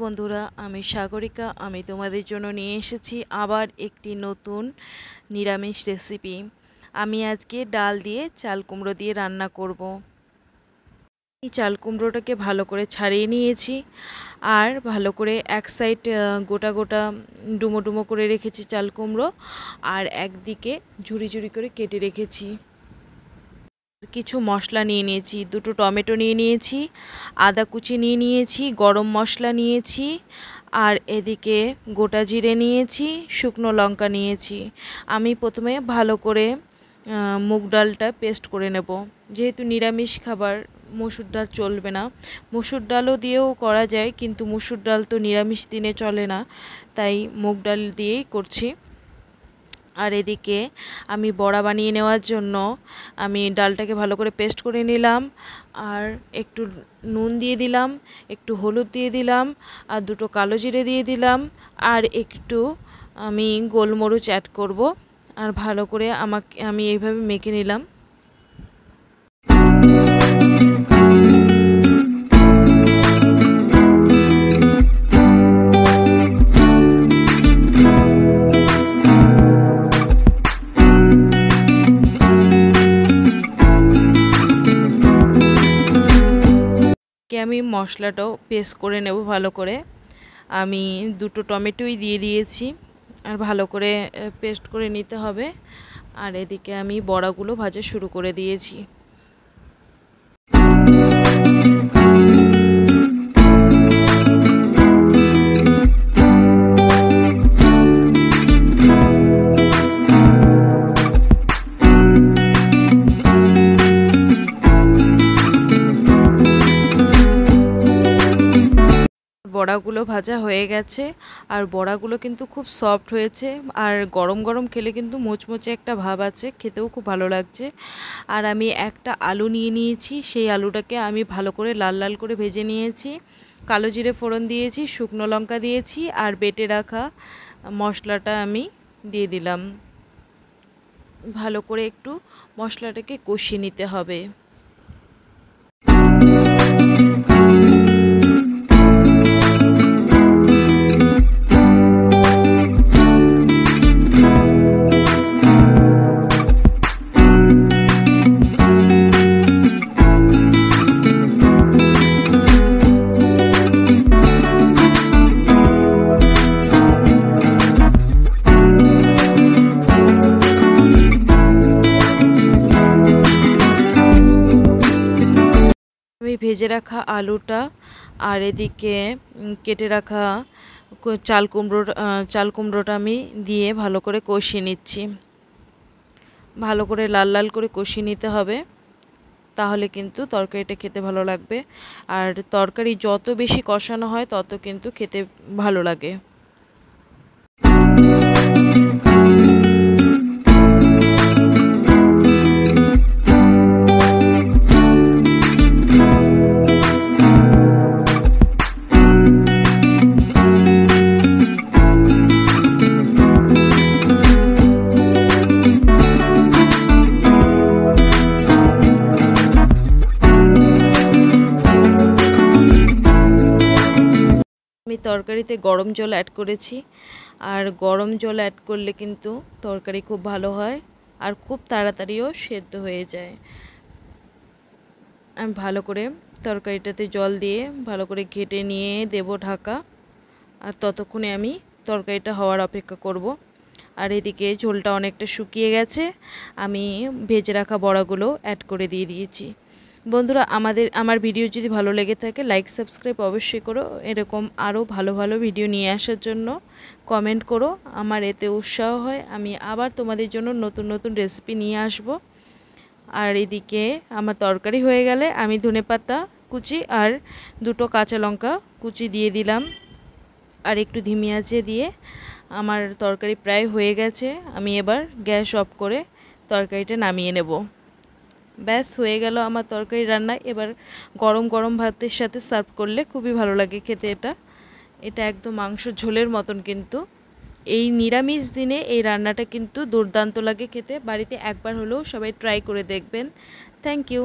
বন্ধুরা, আমি সাগরিকা। আমি তোমাদের জন্য নিয়ে এসেছি আবার একটি নতুন নিরামিষ রেসিপি। আমি আজকে ডাল দিয়ে চাল কুমড়ো দিয়ে রান্না করব। এই চাল কুমড়োটাকে ভালো করে ছাড়িয়ে নিয়েছি আর ভালো করে এক সাইড গোটা গোটা ডুমো ডুমো করে রেখেছি চাল কুমড়ো, আর একদিকে ঝুরি ঝুরি করে কেটে রেখেছি। কিছু মশলা নিয়ে নিয়েছি, দুটো টমেটো নিয়ে নিয়েছি, আদা কুচি নিয়ে নিয়েছি, গরম মশলা নিয়েছি, আর এদিকে গোটা জিরে নিয়েছি, শুকনো লঙ্কা নিয়েছি। আমি প্রথমে ভালো করে মুগ ডালটা পেস্ট করে নেব। যেহেতু নিরামিষ খাবার, মসুর ডাল চলবে না। মসুর ডালও দিয়েও করা যায়, কিন্তু মসুর ডাল তো নিরামিষ দিনে চলে না, তাই মুগ ডাল দিয়েই করছি। আর এদিকে আমি বড়া বানিয়ে নেওয়ার জন্য আমি ডালটাকে ভালো করে পেস্ট করে নিলাম, আর একটু নুন দিয়ে দিলাম, একটু হলুদ দিয়ে দিলাম, আর দুটো কালো জিরে দিয়ে দিলাম, আর একটু আমি গোলমরিচ অ্যাড করব। আর ভালো করে আমি এইভাবে মেখে নিলাম। আমি মশলাটাও পেস্ট করে নেব ভালো করে। আমি দুটো টমেটোই দিয়ে দিয়েছি, আর ভালো করে পেস্ট করে নিতে হবে। আর এদিকে আমি বড়াগুলো ভাজা শুরু করে দিয়েছি। বড়াগুলো ভাজা হয়ে গেছে, আর বড়াগুলো কিন্তু খুব সফট হয়েছে, আর গরম গরম খেলে কিন্তু মুচমুচে একটা ভাব আছে, খেতেও খুব ভালো লাগছে। আর আমি একটা আলু নিয়ে নিয়েছি, সেই আলুটাকে আমি ভালো করে লাল লাল করে ভেজে নিয়েছি। কালো জিরে ফোড়ন দিয়েছি, শুকনো লঙ্কা দিয়েছি, আর বেটে রাখা মশলাটা আমি দিয়ে দিলাম। ভালো করে একটু মশলাটাকে কষিয়ে নিতে হবে। আমি ভেজে রাখা আলুটা আর এদিকে কেটে রাখা চাল কুমড়োটা আমি দিয়ে ভালো করে কষিয়ে নিচ্ছি। ভালো করে লাল লাল করে কষিয়ে নিতে হবে, তাহলে কিন্তু তরকারিটা খেতে ভালো লাগবে। আর তরকারি যত বেশি কষানো হয় তত কিন্তু খেতে ভালো লাগে। আমি তরকারিতে গরম জল অ্যাড করেছি, আর গরম জল অ্যাড করলে কিন্তু তরকারি খুব ভালো হয়, আর খুব তাড়াতাড়িও সেদ্ধ হয়ে যায়। আমি ভালো করে তরকারিটাতে জল দিয়ে ভালো করে ঘেটে নিয়ে দেব ঢাকা, আর ততক্ষণে আমি তরকারিটা হওয়ার অপেক্ষা করব। আর এদিকে ঝোলটা অনেকটা শুকিয়ে গেছে, আমি ভেজে রাখা বড়াগুলো অ্যাড করে দিয়ে দিয়েছি। বন্ধুরা, আমার ভিডিও যদি ভালো লেগে থাকে লাইক সাবস্ক্রাইব অবশ্যই করো। এরকম আরও ভালো ভালো ভিডিও নিয়ে আসার জন্য কমেন্ট করো, আমার এতে উৎসাহ হয়। আমি আবার তোমাদের জন্য নতুন নতুন রেসিপি নিয়ে আসব। আর এদিকে আমার তরকারি হয়ে গেলে আমি ধনেপাতা কুচি আর দুটো কাঁচা লঙ্কা কুচি দিয়ে দিলাম, আর একটু ধিমি আঁচে দিয়ে আমার তরকারি প্রায় হয়ে গেছে। আমি এবার গ্যাস অফ করে তরকারিটা নামিয়ে নেব। ব্যাস হয়ে গেল আমার তরকারি রান্না। এবার গরম গরম ভাতের সাথে সার্ভ করলে খুবই ভালো লাগে খেতে। এটা একদম মাংস ঝোলের মতন। কিন্তু এই নিরামিষ দিনে এই রান্নাটা কিন্তু দুর্দান্ত লাগে খেতে। বাড়িতে একবার হলেও সবাই ট্রাই করে দেখবেন। Thank you.